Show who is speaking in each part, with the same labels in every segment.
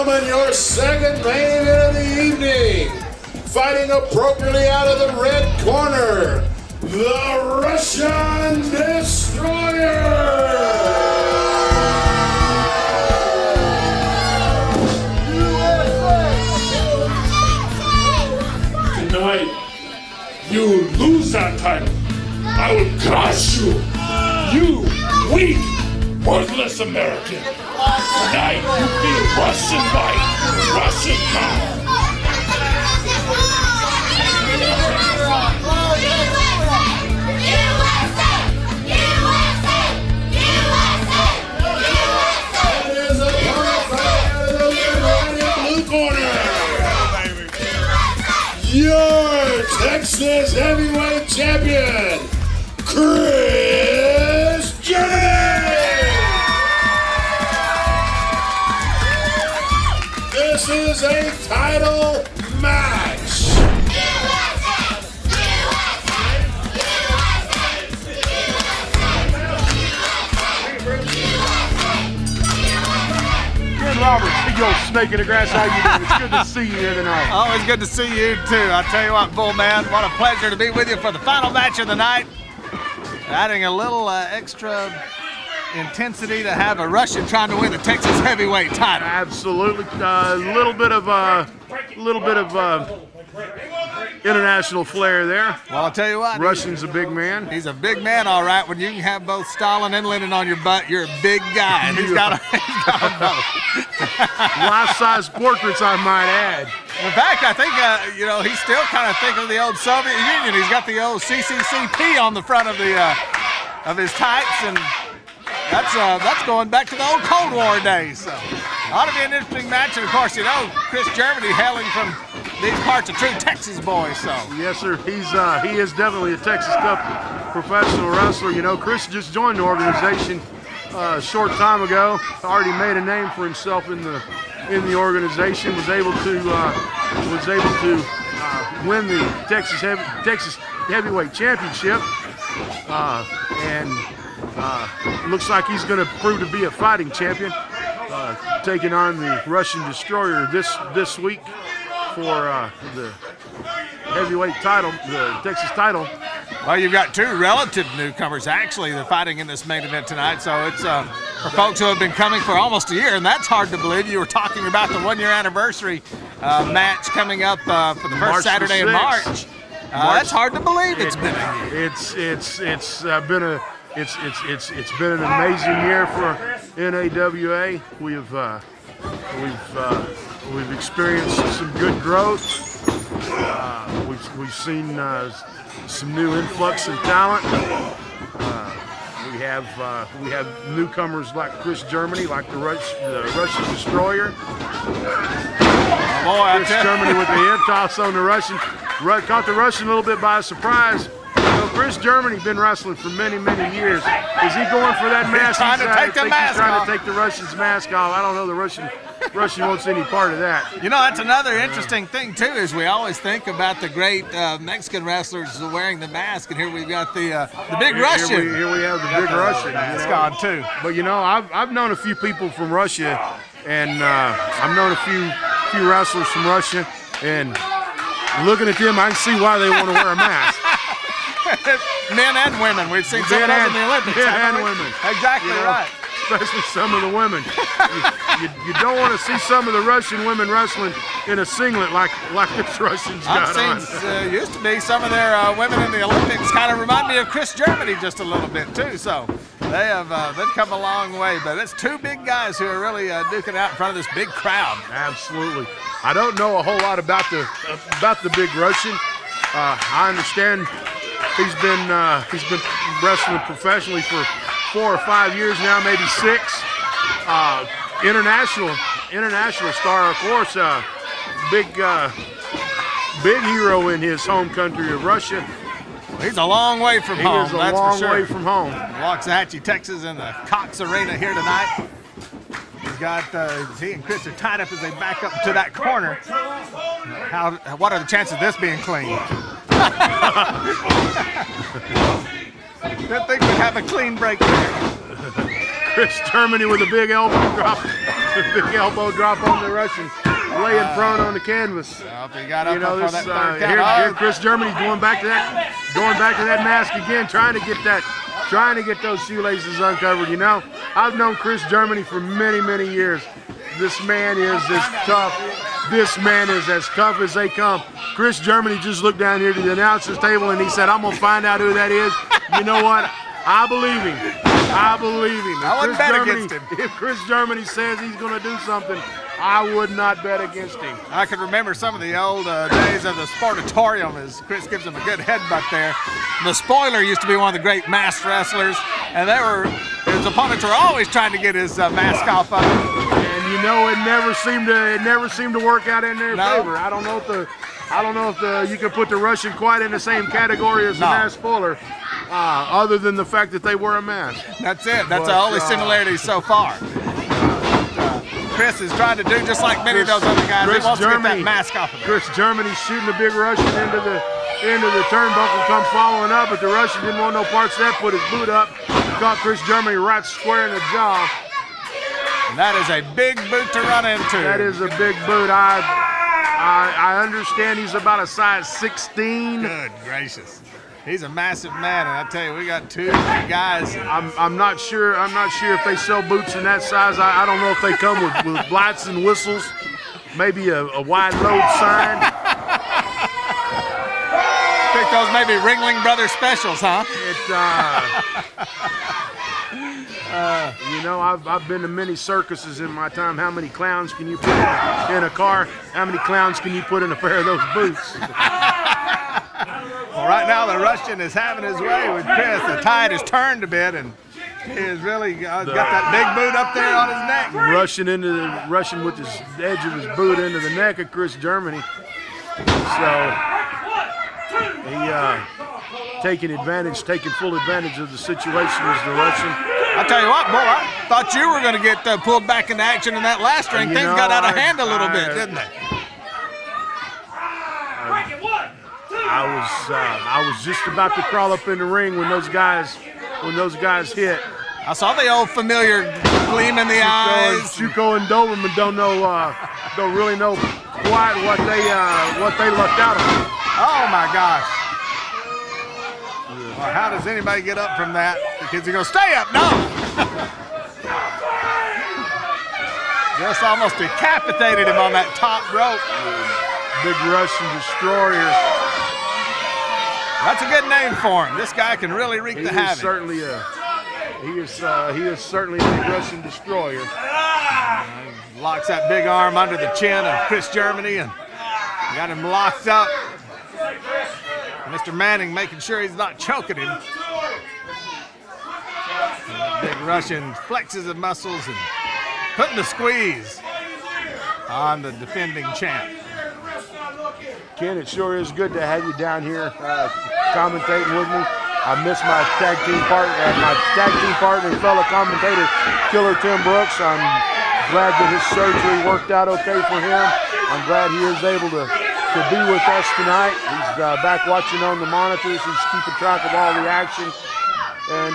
Speaker 1: gentlemen, your second main event of the evening. Fighting appropriately out of the red corner, the Russian Destroyer! Tonight, you lose that title. I will crush you. You weak, worthless American. Tonight, you feel Russian might, Russian power. Your Texas Heavyweight Champion, Chris Germany! This is a title match.
Speaker 2: Robert, big old snake in the grass, how you doing? It's good to see you here tonight.
Speaker 3: Always good to see you too. I tell you what, Bull Man, what a pleasure to be with you for the final match of the night. Adding a little extra intensity to have a Russian trying to win the Texas heavyweight title.
Speaker 2: Absolutely, a little bit of international flair there.
Speaker 3: Well, I'll tell you what.
Speaker 2: Russian's a big man.
Speaker 3: He's a big man, all right. When you can have both Stalin and Lenin on your butt, you're a big guy. And he's got both.
Speaker 2: Life-size portraits, I might add.
Speaker 3: In fact, I think, he's still kind of thinking of the old Soviet Union. He's got the old CCCP on the front of his tights, and that's going back to the old Cold War days. So, ought to be an interesting match. And, of course, Chris Germany hailing from these parts, a true Texas boy. So
Speaker 2: yes, sir. He is definitely a Texas Cup professional wrestler. Chris just joined the organization a short time ago. Already made a name for himself in the organization. Was able to win the Texas Heavyweight Championship, and looks like he's going to prove to be a fighting champion, taking on the Russian Destroyer this week for the heavyweight title, the Texas title.
Speaker 3: Well, you've got two relative newcomers actually that are fighting in this main event tonight. So it's for folks who have been coming for almost a year, and that's hard to believe. You were talking about the one-year anniversary match coming up for the first
Speaker 2: March
Speaker 3: Saturday in March. That's hard to believe. It's been a year.
Speaker 2: It's been an amazing year for NAWA. We've experienced some good growth. We've seen some new influx in talent. We have newcomers like Chris Germany, like the Russian Destroyer. Chris Germany with the hip toss on the Russian. Caught the Russian a little bit by surprise. Chris Germany been wrestling for many years. Is he going for that mask?
Speaker 3: He's trying
Speaker 2: to take the Russian's mask off. I don't know the Russian wants any part of that.
Speaker 3: That's another interesting thing too, is we always think about the great Mexican wrestlers wearing the mask, and here we've got the big Russian.
Speaker 2: Here we have the big Russian.
Speaker 3: Mask on too.
Speaker 2: But I've known a few people from Russia, and I've known a few wrestlers from Russia, and looking at them, I can see why they want to wear a mask.
Speaker 3: Men and women. We've seen some of those in the Olympics.
Speaker 2: Men and women.
Speaker 3: Exactly right.
Speaker 2: Especially some of the women. You don't want to see some of the Russian women wrestling in a singlet like this Russian's got on.
Speaker 3: Used to be some of their women in the Olympics kind of remind me of Chris Germany just a little bit too. So they've come a long way. But it's two big guys who are really duking out in front of this big crowd.
Speaker 2: Absolutely. I don't know a whole lot about the big Russian. I understand he's been wrestling professionally for 4 or 5 years now, maybe 6. International star, of course. Big hero in his home country of Russia.
Speaker 3: He's a long way from home.
Speaker 2: He is a long way from home.
Speaker 3: Waxahachie, Texas, in the Cox Arena here tonight. He's got he and Chris are tied up as they back up to that corner. What are the chances of this being clean? Didn't think we'd have a clean break there.
Speaker 2: Chris Germany with a big elbow drop. Big elbow drop on the Russian, laying prone on the canvas.
Speaker 3: Well, he got up
Speaker 2: You know,
Speaker 3: before
Speaker 2: this,
Speaker 3: that third
Speaker 2: here,
Speaker 3: count.
Speaker 2: here Chris Germany going back to that mask again, trying to get those shoelaces uncovered. You know, I've known Chris Germany for many, many years. This man is as tough. This man is as tough as they come. Chris Germany just looked down here to the announcer's table and he said, "I'm gonna find out who that is." You know what? I believe him. I believe him.
Speaker 3: I wouldn't bet against him.
Speaker 2: If Chris Germany says he's gonna do something, I would not bet against him.
Speaker 3: I can remember some of the old days of the Sportatorium as Chris gives him a good headbutt there. The Spoiler used to be one of the great masked wrestlers, and his opponents were always trying to get his mask off of him.
Speaker 2: And you know, it never seemed to work out in their
Speaker 3: No.
Speaker 2: favor. I don't know if you can put the Russian quite in the same category as the
Speaker 3: No.
Speaker 2: masked spoiler, other than the fact that they wear a mask.
Speaker 3: That's it. That's
Speaker 2: But,
Speaker 3: the only similarities so far. Chris is trying to do just like many of those other guys. He wants to get that mask off of him.
Speaker 2: Chris Germany shooting a big Russian into the turnbuckle, come following up, but the Russian didn't want no parts of that. Put his boot up, caught Chris Germany right square in the jaw.
Speaker 3: And that is a big boot to run into.
Speaker 2: That is a big boot. I understand he's about a size 16.
Speaker 3: Good gracious. He's a massive man, and I tell you, we got two guys.
Speaker 2: I'm not sure if they sell boots in that size. I don't know if they come with lights and whistles, maybe a wide load sign.
Speaker 3: Pick those maybe Ringling Brothers specials, huh?
Speaker 2: You know, I've been to many circuses in my time. How many clowns can you put in a car? How many clowns can you put in a pair of those boots?
Speaker 3: Well, right now the Russian is having his way with Chris. The tide has turned a bit, and he has really got that big boot up there on his neck.
Speaker 2: Russian with his edge of his boot into the neck of Chris Germany. So he taking full advantage of the situation as the Russian.
Speaker 3: I tell you what, boy, I thought you were going to get pulled back into action in that last ring.
Speaker 2: You
Speaker 3: Things
Speaker 2: know,
Speaker 3: got out of hand a little bit, didn't they?
Speaker 2: I was just about to crawl up in the ring when those guys hit.
Speaker 3: I saw the old familiar gleam in the eyes.
Speaker 2: Chuko and Doberman don't really know quite what they left out on.
Speaker 3: Oh my gosh. Well, how does anybody get up from that? The kids are going to stay up. No. Just almost decapitated him on that top rope.
Speaker 2: Big Russian destroyer.
Speaker 3: That's a good name for him. This guy can really wreak the havoc.
Speaker 2: He is certainly a big Russian destroyer.
Speaker 3: Locks that big arm under the chin of Chris Germany and got him locked up. Mr. Manning making sure he's not choking him. Big Russian flexes his muscles and putting the squeeze on the defending champ.
Speaker 2: Ken, it sure is good to have you down here commentating with me. I miss my tag team partner and fellow commentator, Killer Tim Brooks. I'm glad that his surgery worked out okay for him. I'm glad he is able to be with us tonight. He's back watching on the monitors. He's keeping track of all the action, and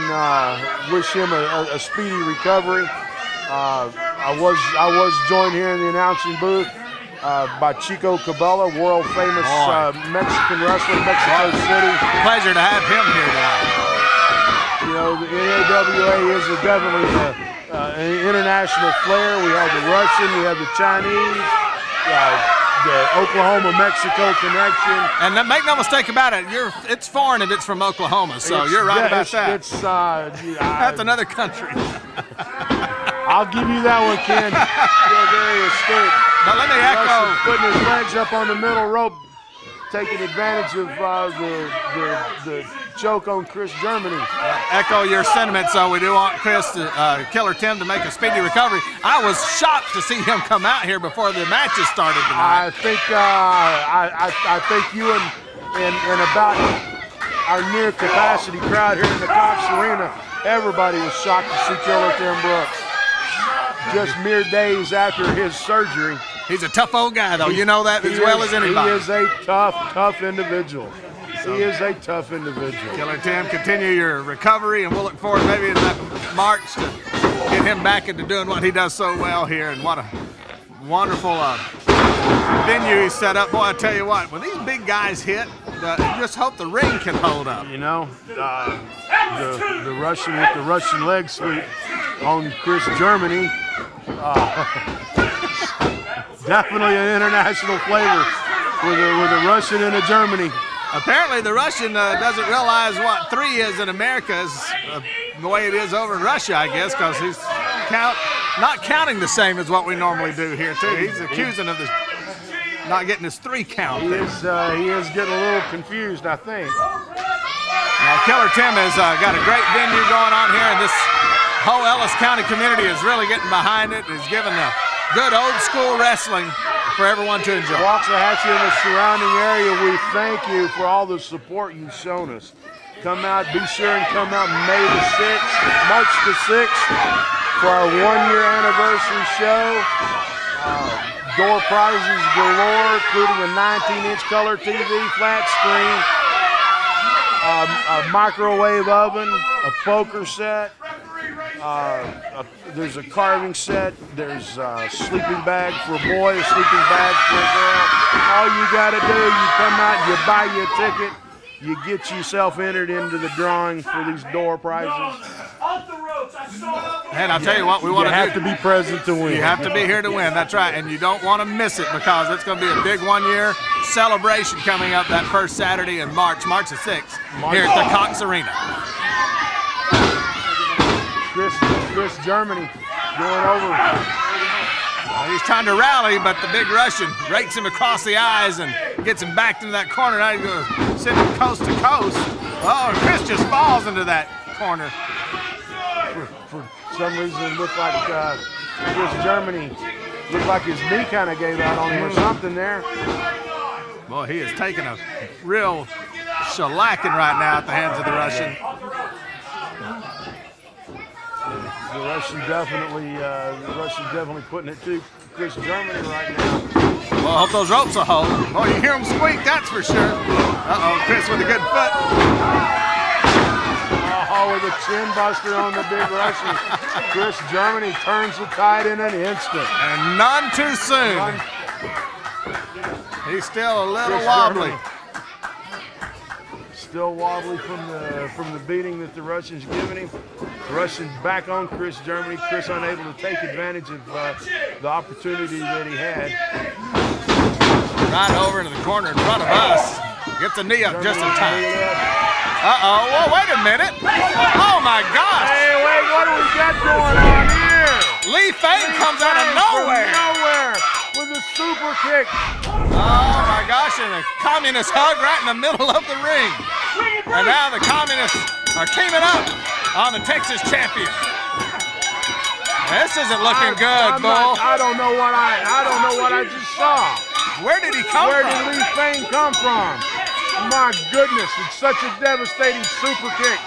Speaker 2: wish him a speedy recovery. I was joined here in the announcing booth by Chico Cabela, world famous Mexican wrestler, Mexico City.
Speaker 3: Pleasure to have him here tonight.
Speaker 2: You know, the NAWA is definitely an international flair. We have the Russian, we have the Chinese, the Oklahoma-Mexico connection.
Speaker 3: And make no mistake about it, it's foreign if it's from Oklahoma, so you're right about that. That's another country.
Speaker 2: I'll give you that one, Ken. You're very astute.
Speaker 3: Now let me echo.
Speaker 2: Putting his legs up on the middle rope, taking advantage of the choke on Chris Germany.
Speaker 3: Echo your sentiments, so we do want Killer Tim to make a speedy recovery. I was shocked to see him come out here before the matches started tonight.
Speaker 2: I think you and about our near capacity crowd here in the Cox Arena, everybody was shocked to see Killer Tim Brooks. Just mere days after his surgery.
Speaker 3: He's a tough old guy, though. You know that as well as anybody.
Speaker 2: He is a tough individual. He is a tough individual.
Speaker 3: Killer Tim, continue your recovery, and we'll look forward maybe in that March to get him back into doing what he does so well here. And what a wonderful venue he set up. Boy, I tell you what, when these big guys hit, you just hope the ring can hold up.
Speaker 2: You know, the Russian with the Russian leg sweep on Chris Germany. Definitely an international flavor with a Russian and a Germany.
Speaker 3: Apparently the Russian doesn't realize what 3 is in America is the way it is over in Russia, I guess, because he's not counting the same as what we normally do here, too. He's accusing of not getting his 3 count.
Speaker 2: He is getting a little confused, I think.
Speaker 3: Now, Killer Tim has got a great venue going on here, and this whole Ellis County community is really getting behind it. He's giving the good old school wrestling for everyone to enjoy.
Speaker 2: Waxahachie and the surrounding area, we thank you for all the support you've shown us. Come out, be sure and come out March the 6th for our 1-year anniversary show. Door prizes galore, including a 19-inch color TV, flat screen, a microwave oven, a poker set. There's a carving set. There's a sleeping bag for a boy, a sleeping bag for a girl. All you got to do, you come out, you buy your ticket, you get yourself entered into the drawing for these door prizes.
Speaker 3: And I'll tell you what, we want
Speaker 2: You have to be present to win.
Speaker 3: You have to be here to win, that's right. And you don't want to miss it because it's going to be a big 1-year celebration coming up that first Saturday in March the 6th, here at the Cox Arena.
Speaker 2: Chris Germany going over.
Speaker 3: He's trying to rally, but the big Russian rakes him across the eyes and gets him back into that corner. Now he's going to send him coast to coast. Oh, and Chris just falls into that corner.
Speaker 2: For some reason, it looked like Chris Germany looked like his knee kind of gave out on him or something there.
Speaker 3: Boy, he is taking a real shellacking right now at the hands of the Russian.
Speaker 2: The Russian definitely putting it to Chris Germany right now.
Speaker 3: Well, I hope those ropes will hold. Oh, you hear him squeak, that's for sure. Uh-oh, Chris with a good foot.
Speaker 2: Oh, with a chin buster on the big Russian. Chris Germany turns the tide in an instant.
Speaker 3: And none too soon. He's still a little wobbly.
Speaker 2: Germany. Still wobbly from the beating that the Russians giving him. The Russians back on Chris Germany. Chris unable to take advantage of the opportunity that he had.
Speaker 3: Right over into the corner in front of us. Gets a knee up just in time. Uh-oh, whoa, wait a minute. Oh my gosh.
Speaker 2: Hey, wait, what do we got going on here?
Speaker 3: Li Feng comes out of nowhere.
Speaker 2: With a super kick.
Speaker 3: Oh my gosh, and a communist hug right in the middle of the ring. And now the communists are teaming up on the Texas champion. This isn't looking good, Bull.
Speaker 2: I don't know what I just saw.
Speaker 3: Where did he come
Speaker 2: Where
Speaker 3: from?
Speaker 2: did Li Feng come from? My goodness, it's such a devastating super kick.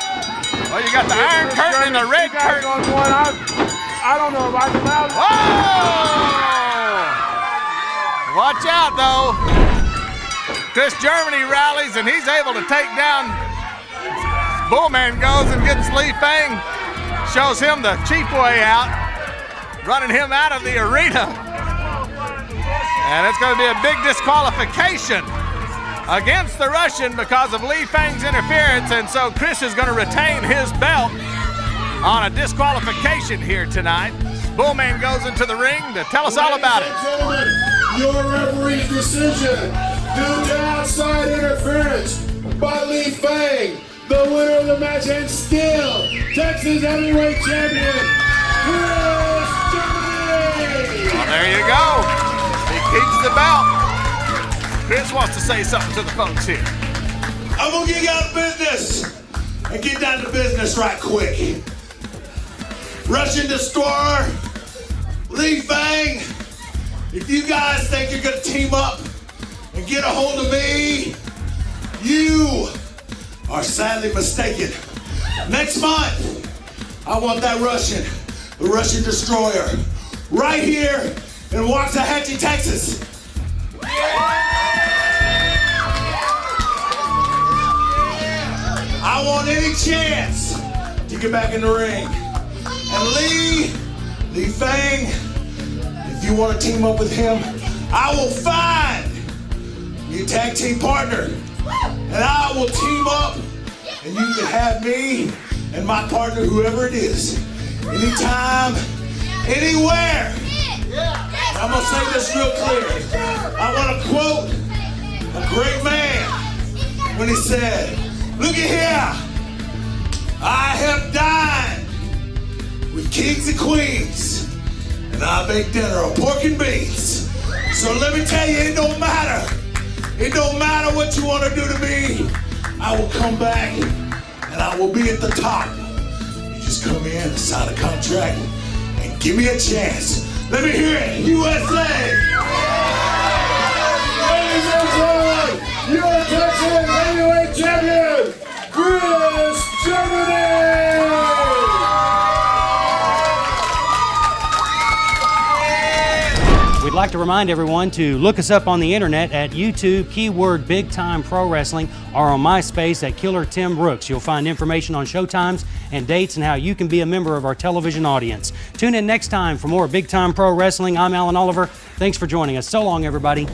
Speaker 3: Well, you got the Iron Curtain and the Red Curtain.
Speaker 2: On one, I don't know if I can allow this.
Speaker 3: Whoa! Watch out, though. Chris Germany rallies, and he's able to take down. Bullman goes and gets Li Feng. Shows him the cheap way out. Running him out of the arena. And it's going to be a big disqualification against the Russian because of Li Feng's interference, and so Chris is going to retain his belt on a disqualification here tonight. Bullman goes into the ring to tell us all about it.
Speaker 4: Gentlemen, your referee's decision due to outside interference by Li Feng, the winner of the match and still Texas Heavyweight Champion, Chris Germany.
Speaker 3: Well, there you go. He keeps the belt. Chris wants to say something to the folks here.
Speaker 4: I'm gonna get out of business and get down to business right quick. Russian Destroyer, Li Feng, if you guys think you're gonna team up and get a hold of me, you are sadly mistaken. Next month, I want that Russian, the Russian Destroyer, right here in Waxahachie, Texas. I want any chance to get back in the ring And Lee Fang, if you want to team up with him, I will find me a tag team partner. And I will team up, and you can have me and my partner, whoever it is, anytime, anywhere. I'm gonna say this real clear. I want to quote a great man when he said, look at here, I have dined with kings and queens, and I make dinner of pork and beans. So let me tell you, it don't matter. It don't matter what you want to do to me. I will come back, and I will be at the top. You just come in and sign a contract, and give me a chance. Let me hear it, USA!
Speaker 1: Ladies and gentlemen, your Texas heavyweight champion, Chris Germany!
Speaker 5: We'd like to remind everyone to look us up on the internet at YouTube, keyword Big Time Pro Wrestling, or on MySpace at Killer Tim Brooks. You'll find information on showtimes and dates and how you can be a member of our television audience. Tune in next time for more Big Time Pro Wrestling. I'm Alan Oliver. Thanks for joining us. So long, everybody.